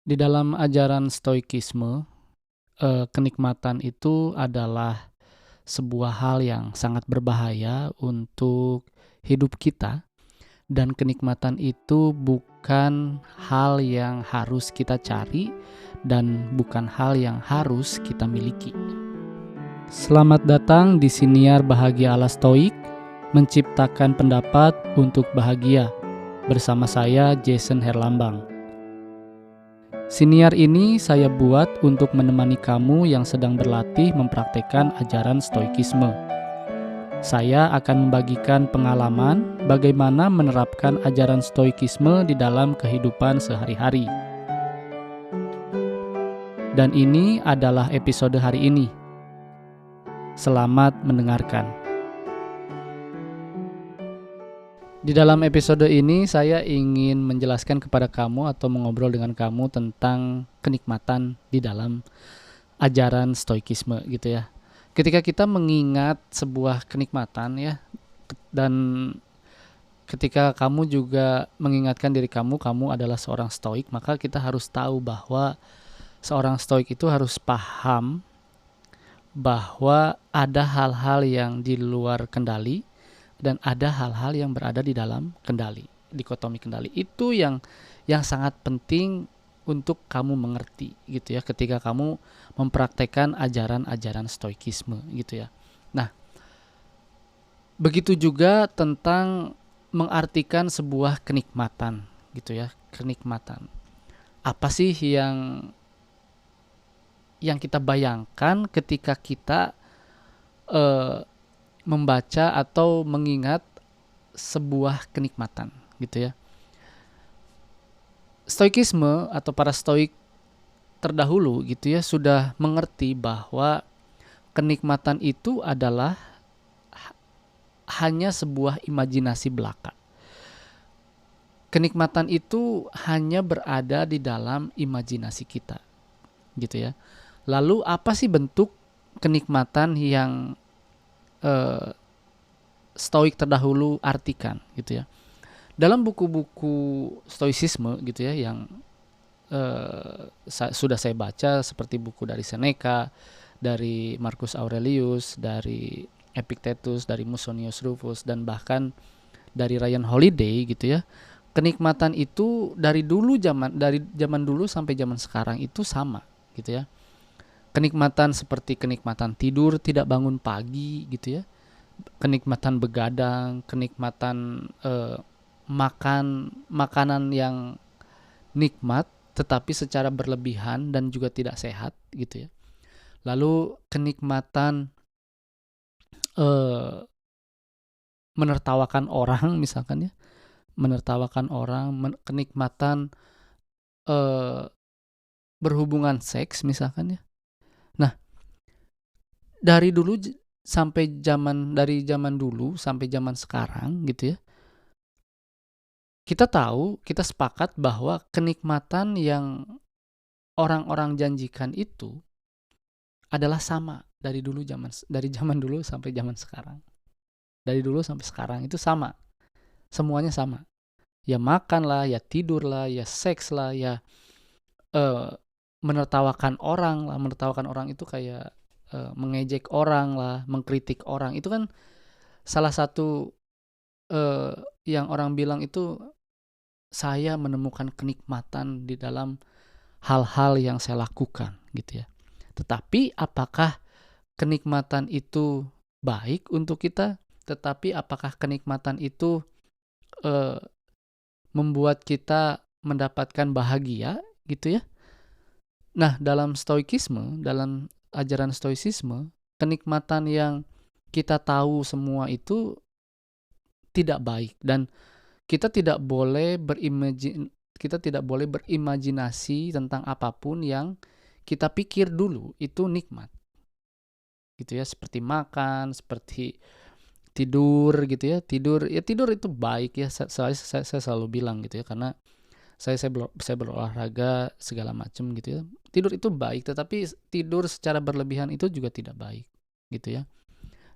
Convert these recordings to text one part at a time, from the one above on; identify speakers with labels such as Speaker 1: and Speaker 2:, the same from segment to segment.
Speaker 1: Di dalam ajaran Stoikisme, kenikmatan itu adalah sebuah hal yang sangat berbahaya untuk hidup kita, dan kenikmatan itu bukan hal yang harus kita cari dan bukan hal yang harus kita miliki. Selamat datang di Siniar Bahagia ala Stoik, menciptakan pendapat untuk bahagia. Bersama saya Jason Herlambang. Siniar ini saya buat untuk menemani kamu yang sedang berlatih mempraktekkan ajaran Stoikisme. Saya akan membagikan pengalaman bagaimana menerapkan ajaran Stoikisme di dalam kehidupan sehari-hari. Dan ini adalah episode hari ini. Selamat mendengarkan. Di dalam episode ini saya ingin menjelaskan kepada kamu atau mengobrol dengan kamu tentang kenikmatan di dalam ajaran Stoikisme gitu ya. Ketika kita mengingat sebuah kenikmatan ya, dan ketika kamu juga mengingatkan diri kamu adalah seorang Stoik, maka kita harus tahu bahwa seorang Stoik itu harus paham bahwa ada hal-hal yang di luar kendali dan ada hal-hal yang berada di dalam kendali. Dikotomi kendali itu yang sangat penting untuk kamu mengerti gitu ya, ketika kamu mempraktekkan ajaran-ajaran Stoikisme gitu ya. Nah, begitu juga tentang mengartikan sebuah kenikmatan gitu ya. Kenikmatan apa sih yang kita bayangkan ketika kita membaca atau mengingat sebuah kenikmatan gitu ya. Stoikisme atau para stoik terdahulu gitu ya sudah mengerti bahwa kenikmatan itu adalah hanya sebuah imajinasi belaka. Kenikmatan itu hanya berada di dalam imajinasi kita gitu ya. Lalu apa sih bentuk kenikmatan yang Stoik terdahulu artikan gitu ya. Dalam buku-buku Stoicisme gitu ya yang sudah saya baca, seperti buku dari Seneca, dari Marcus Aurelius, dari Epictetus, dari Musonius Rufus, dan bahkan dari Ryan Holiday gitu ya. Kenikmatan itu dari zaman dulu sampai zaman sekarang itu sama gitu ya. Kenikmatan seperti kenikmatan tidur tidak bangun pagi gitu ya. Kenikmatan begadang, kenikmatan makan makanan yang nikmat tetapi secara berlebihan dan juga tidak sehat gitu ya. Lalu kenikmatan menertawakan orang misalkan ya, menertawakan orang, kenikmatan berhubungan seks misalkan ya. Nah, dari zaman dulu sampai zaman sekarang gitu ya, kita tahu, kita sepakat bahwa kenikmatan yang orang-orang janjikan itu adalah sama dari zaman dulu sampai zaman sekarang. Dari dulu sampai sekarang itu sama. Semuanya sama. Ya makan lah, ya tidur lah, ya seks lah, ya menertawakan orang lah. Menertawakan orang itu kayak mengejek orang lah, mengkritik orang. Itu kan salah satu yang orang bilang itu, saya menemukan kenikmatan di dalam hal-hal yang saya lakukan gitu ya. Tetapi apakah kenikmatan itu baik untuk kita? Tetapi apakah kenikmatan itu membuat kita mendapatkan bahagia gitu ya? Nah, dalam stoikisme, dalam ajaran stoicisme, kenikmatan yang kita tahu semua itu tidak baik, dan kita tidak boleh berimajinasi tentang apapun yang kita pikir dulu itu nikmat gitu ya, seperti makan, seperti tidur gitu ya. Tidur itu baik ya, saya selalu bilang gitu ya, karena saya berolahraga segala macam gitu ya. Tidur itu baik, tetapi tidur secara berlebihan itu juga tidak baik gitu ya.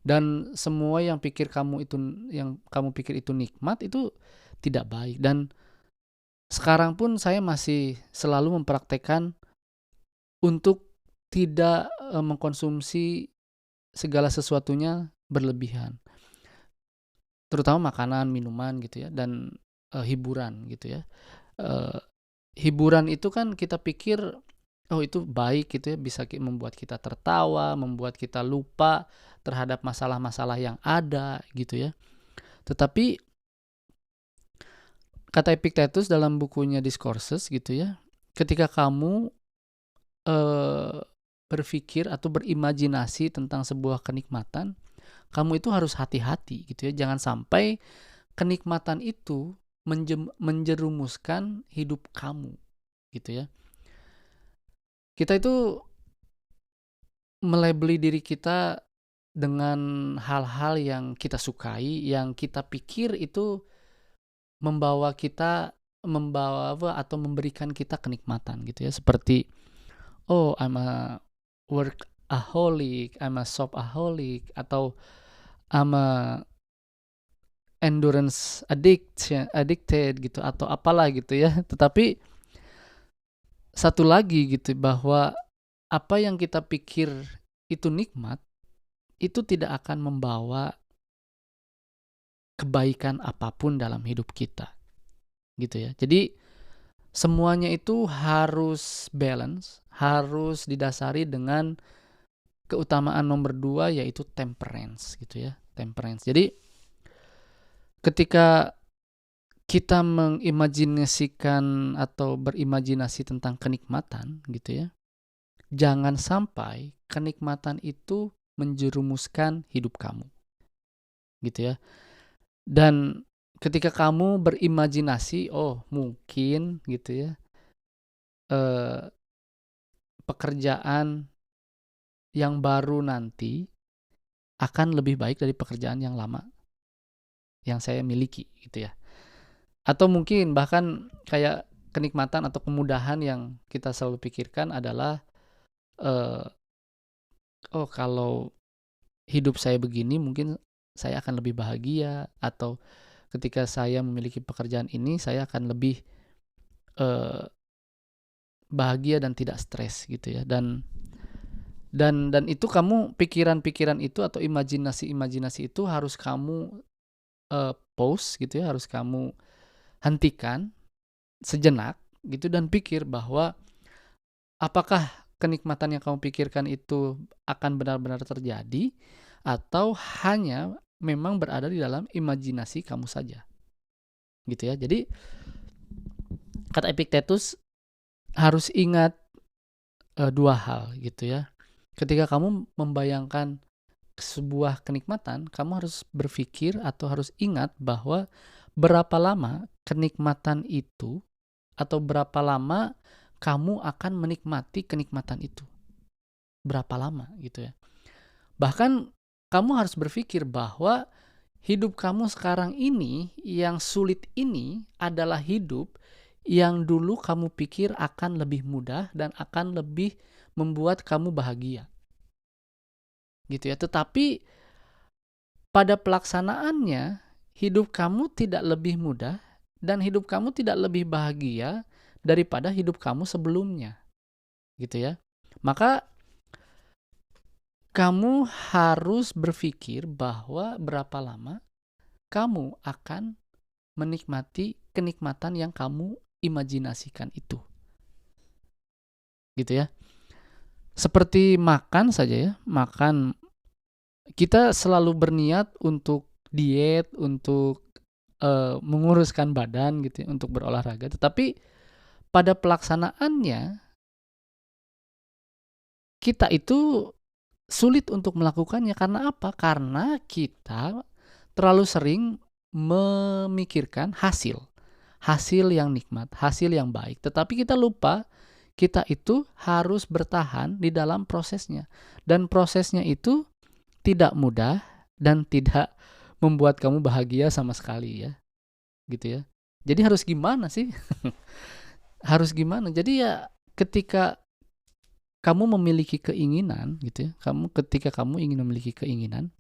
Speaker 1: Dan semua yang kamu pikir itu nikmat itu tidak baik. Dan Sekarang pun saya masih selalu mempraktekkan untuk tidak mengkonsumsi segala sesuatunya berlebihan, terutama makanan, minuman gitu ya, dan hiburan gitu ya. Eee, Hiburan itu kan kita pikir, oh itu baik gitu ya, bisa membuat kita tertawa, membuat kita lupa terhadap masalah-masalah yang ada gitu ya. Tetapi kata Epictetus dalam bukunya Discourses gitu ya, ketika kamu eee, berpikir atau berimajinasi tentang sebuah kenikmatan, kamu itu harus hati-hati gitu ya, jangan sampai kenikmatan itu menjerumuskan hidup kamu gitu ya. Kita itu melabeli diri kita dengan hal-hal yang kita sukai, yang kita pikir itu membawa atau memberikan kita kenikmatan gitu ya. Seperti, oh I'm a workaholic, I'm a shopaholic, atau I'm a endurance addicted gitu, atau apalah gitu ya. Tetapi satu lagi gitu, bahwa apa yang kita pikir itu nikmat, itu tidak akan membawa kebaikan apapun dalam hidup kita gitu ya. Jadi semuanya itu harus balance, harus didasari dengan keutamaan nomor 2, yaitu temperance gitu ya, temperance. Jadi ketika kita mengimajinasikan atau berimajinasi tentang kenikmatan gitu ya, jangan sampai kenikmatan itu menjerumuskan hidup kamu gitu ya. Dan ketika kamu berimajinasi, oh mungkin gitu ya, eh, pekerjaan yang baru nanti akan lebih baik dari pekerjaan yang lama yang saya miliki gitu ya. Atau mungkin bahkan kayak kenikmatan atau kemudahan yang kita selalu pikirkan adalah, eh, oh kalau hidup saya begini mungkin saya akan lebih bahagia, atau ketika saya memiliki pekerjaan ini saya akan lebih eh, bahagia dan tidak stres gitu ya. Dan itu kamu, pikiran-pikiran itu atau imajinasi-imajinasi itu harus kamu pause gitu ya, harus kamu hentikan sejenak gitu, dan pikir bahwa apakah kenikmatan yang kamu pikirkan itu akan benar-benar terjadi, atau hanya memang berada di dalam imajinasi kamu saja gitu ya. Jadi kata Epictetus, harus ingat dua hal gitu ya. Ketika kamu membayangkan sebuah kenikmatan, kamu harus berpikir atau harus ingat bahwa berapa lama kenikmatan itu, atau berapa lama kamu akan menikmati kenikmatan itu. Berapa lama gitu ya. Bahkan kamu harus berpikir bahwa hidup kamu sekarang ini yang sulit ini adalah hidup yang dulu kamu pikir akan lebih mudah dan akan lebih membuat kamu bahagia gitu ya. Tetapi pada pelaksanaannya hidup kamu tidak lebih mudah dan hidup kamu tidak lebih bahagia daripada hidup kamu sebelumnya gitu ya. Maka kamu harus berpikir bahwa berapa lama kamu akan menikmati kenikmatan yang kamu imajinasikan itu gitu ya. Seperti makan saja ya, makan, kita selalu berniat untuk diet, untuk menguruskan badan gitu ya, untuk berolahraga, tetapi pada pelaksanaannya kita itu sulit untuk melakukannya. Karena apa? Karena kita terlalu sering memikirkan hasil yang nikmat, hasil yang baik, tetapi kita lupa kita itu harus bertahan di dalam prosesnya, dan prosesnya itu tidak mudah dan tidak membuat kamu bahagia sama sekali ya gitu ya. Jadi harus gimana sih? Harus gimana? Jadi ya ketika kamu memiliki keinginan gitu ya, ketika kamu ingin memiliki keinginan,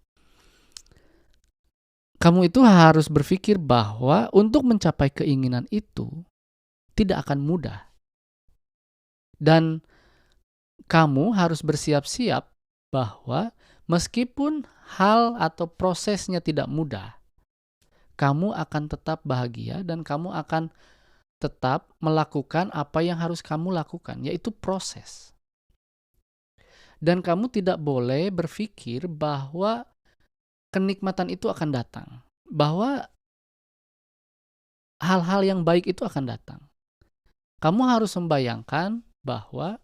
Speaker 1: kamu itu harus berpikir bahwa untuk mencapai keinginan itu tidak akan mudah. Dan kamu harus bersiap-siap bahwa meskipun hal atau prosesnya tidak mudah, kamu akan tetap bahagia dan kamu akan tetap melakukan apa yang harus kamu lakukan, yaitu proses. Dan kamu tidak boleh berpikir bahwa kenikmatan itu akan datang, bahwa hal-hal yang baik itu akan datang. Kamu harus membayangkan bahwa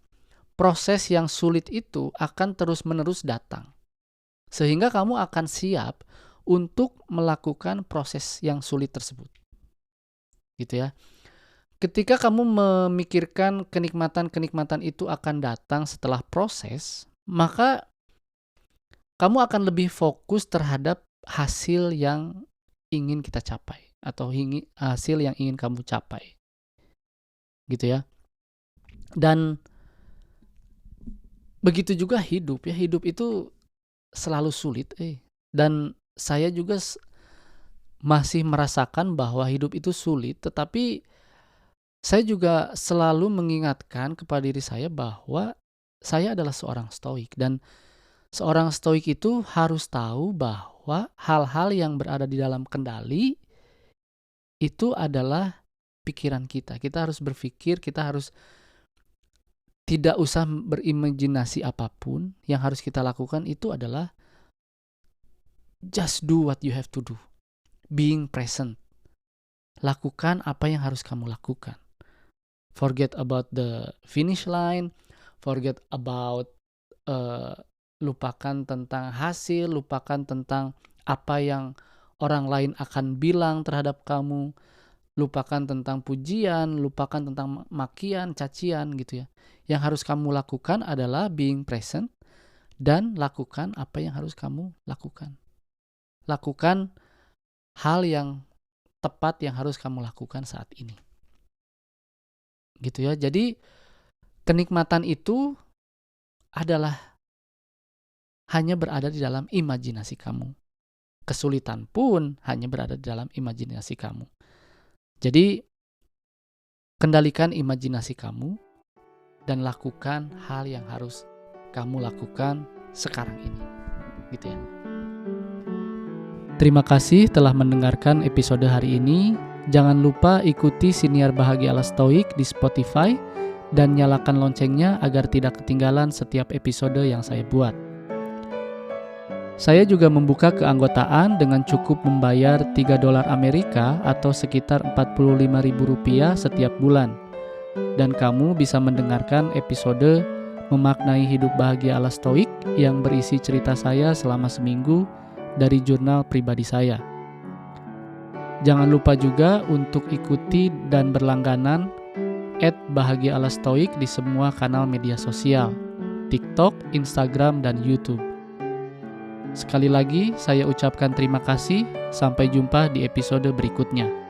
Speaker 1: proses yang sulit itu akan terus-menerus datang. Sehingga kamu akan siap untuk melakukan proses yang sulit tersebut. Gitu ya. Ketika kamu memikirkan kenikmatan-kenikmatan itu akan datang setelah proses, maka kamu akan lebih fokus terhadap hasil yang ingin kita capai atau hasil yang ingin kamu capai. Gitu ya. Dan begitu juga hidup ya. Hidup itu selalu sulit. Dan saya juga masih merasakan bahwa hidup itu sulit, tetapi saya juga selalu mengingatkan kepada diri saya bahwa saya adalah seorang stoik, dan seorang stoik itu harus tahu bahwa hal-hal yang berada di dalam kendali itu adalah pikiran kita. Kita harus berpikir, kita harus tidak usah berimajinasi apapun. Yang harus kita lakukan itu adalah just do what you have to do. Being present. Lakukan apa yang harus kamu lakukan. Forget about the finish line, forget about lupakan tentang hasil, lupakan tentang apa yang orang lain akan bilang terhadap kamu, lupakan tentang pujian, lupakan tentang makian, cacian gitu ya. Yang harus kamu lakukan adalah being present dan lakukan apa yang harus kamu lakukan. Lakukan hal yang tepat yang harus kamu lakukan saat ini. Gitu ya. Jadi kenikmatan itu adalah hanya berada di dalam imajinasi kamu. Kesulitan pun hanya berada di dalam imajinasi kamu. Jadi kendalikan imajinasi kamu dan lakukan hal yang harus kamu lakukan sekarang ini. Gitu ya. Terima kasih telah mendengarkan episode hari ini. Jangan lupa ikuti Siniar Bahagia ala Stoik di Spotify dan nyalakan loncengnya agar tidak ketinggalan setiap episode yang saya buat. Saya juga membuka keanggotaan dengan cukup membayar $3 Amerika atau sekitar Rp45.000 setiap bulan. Dan kamu bisa mendengarkan episode Memaknai Hidup Bahagia ala Stoik yang berisi cerita saya selama seminggu dari jurnal pribadi saya. Jangan lupa juga untuk ikuti dan berlangganan @Bahagia ala Stoik di semua kanal media sosial, TikTok, Instagram, dan YouTube. Sekali lagi, saya ucapkan terima kasih. Sampai jumpa di episode berikutnya.